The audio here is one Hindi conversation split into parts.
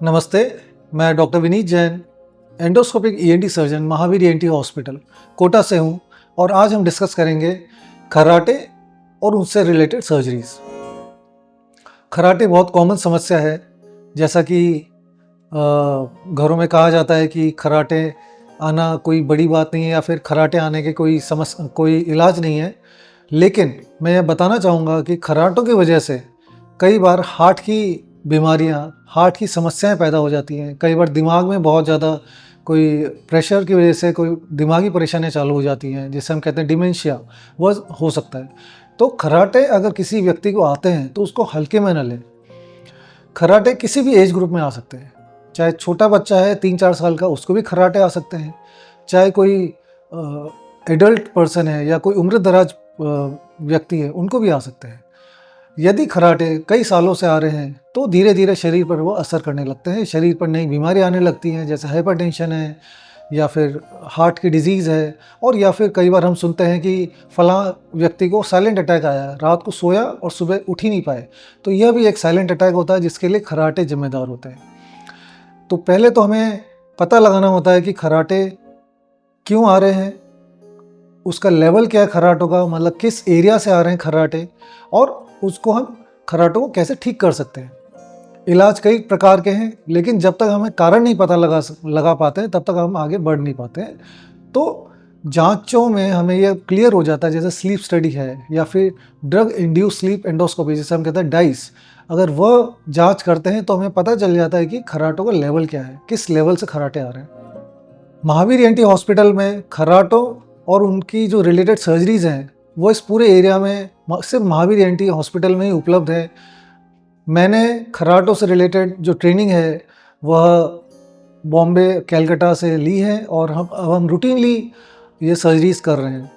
नमस्ते, मैं doctor Vineet Jain, endoscopic ENT surgeon, Mahavir ENT hospital, Kota से हूँ और आज हम डिस्कस करेंगे खर्राटे और उससे रिलेटेड सर्जरीज। खर्राटे बहुत कॉमन समस्या है, जैसा कि घरों में कहा जाता है कि खर्राटे आना कोई बड़ी बात नहीं है या फिर खर्राटे आने के कोई इलाज नहीं है। लेकिन मैं ये बताना चाहूँगा कि खर्राटों की वजह से कई बार हार्ट की बीमारियाँ, हार्ट की समस्याएं पैदा हो जाती हैं। कई बार दिमाग में बहुत ज़्यादा कोई प्रेशर की वजह से कोई दिमागी परेशानियाँ चालू हो जाती हैं, जिसे हम कहते हैं डिमेंशिया, वह हो सकता है। तो खर्राटे अगर किसी व्यक्ति को आते हैं तो उसको हल्के में न लें। खर्राटे किसी भी एज ग्रुप में आ सकते हैं, चाहे छोटा बच्चा है 3-4 साल का, उसको भी खर्राटे आ सकते हैं, चाहे कोई एडल्ट पर्सन है या कोई उम्र दराज व्यक्ति है, उनको भी आ सकते हैं। यदि खर्राटे कई सालों से आ रहे हैं तो धीरे धीरे शरीर पर वो असर करने लगते हैं, शरीर पर नई बीमारी आने लगती हैं, जैसे हाइपरटेंशन है या फिर हार्ट की डिजीज़ है, और या फिर कई बार हम सुनते हैं कि फलां व्यक्ति को साइलेंट अटैक आया, रात को सोया और सुबह उठ ही नहीं पाए। तो यह भी एक साइलेंट अटैक होता है जिसके लिए खर्राटे जिम्मेदार होते हैं। तो पहले तो हमें पता लगाना होता है कि खर्राटे क्यों आ रहे हैं, उसका लेवल क्या है खर्राटों का, मतलब किस एरिया से आ रहे हैं खर्राटे, और उसको हम खर्राटों को कैसे ठीक कर सकते हैं। इलाज कई प्रकार के हैं, लेकिन जब तक हमें कारण नहीं पता लगा पाते हैं तब तक हम आगे बढ़ नहीं पाते हैं। तो जांचों में हमें यह क्लियर हो जाता है, जैसे स्लीप स्टडी है या फिर ड्रग इंड्यूस स्लीप एंडोस्कोपी, जिसे हम कहते हैं डाइस, अगर वह जांच करते हैं तो हमें पता चल जाता है कि खर्राटों का लेवल क्या है, किस लेवल से खर्राटे आ रहे हैं। महावीर ईएनटी हॉस्पिटल में खर्राटों और उनकी जो रिलेटेड सर्जरीज हैं वो इस पूरे एरिया में सिर्फ महावीर ईएनटी हॉस्पिटल में ही उपलब्ध है। मैंने खर्राटों से रिलेटेड जो ट्रेनिंग है वह बॉम्बे, कैलकाटा से ली है और हम रूटीनली ये सर्जरीज कर रहे हैं।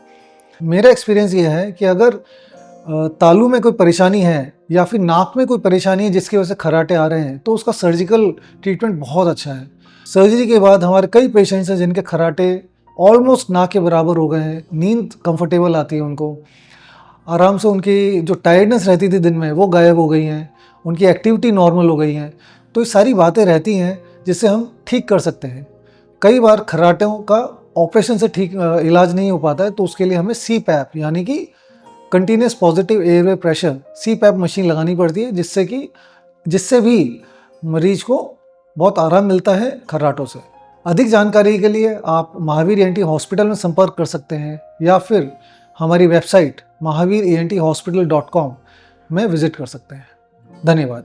मेरा एक्सपीरियंस ये है कि अगर तालू में कोई परेशानी है या फिर नाक में कोई परेशानी है जिसकी वजह से खर्राटे आ रहे हैं तो उसका सर्जिकल ट्रीटमेंट बहुत अच्छा है। सर्जरी के बाद हमारे कई पेशेंट्स हैं जिनके खर्राटे ऑलमोस्ट नाक के बराबर हो गए हैं, नींद कंफर्टेबल आती है उनको, आराम से उनकी जो टायर्डनेस रहती थी दिन में वो गायब हो गई हैं, उनकी एक्टिविटी नॉर्मल हो गई हैं। तो ये सारी बातें रहती हैं जिससे हम ठीक कर सकते हैं। कई बार खर्राटों का ऑपरेशन से ठीक इलाज नहीं हो पाता है, तो उसके लिए हमें CPAP यानी कि continuous positive airway pressure CPAP machine लगानी पड़ती है, जिससे भी मरीज को बहुत आराम मिलता है खर्राटों से। अधिक जानकारी के लिए आप महावीर ईएनटी हॉस्पिटल में संपर्क कर सकते हैं या फिर हमारी वेबसाइट mahaveerenthospital.com में विजिट कर सकते हैं। धन्यवाद।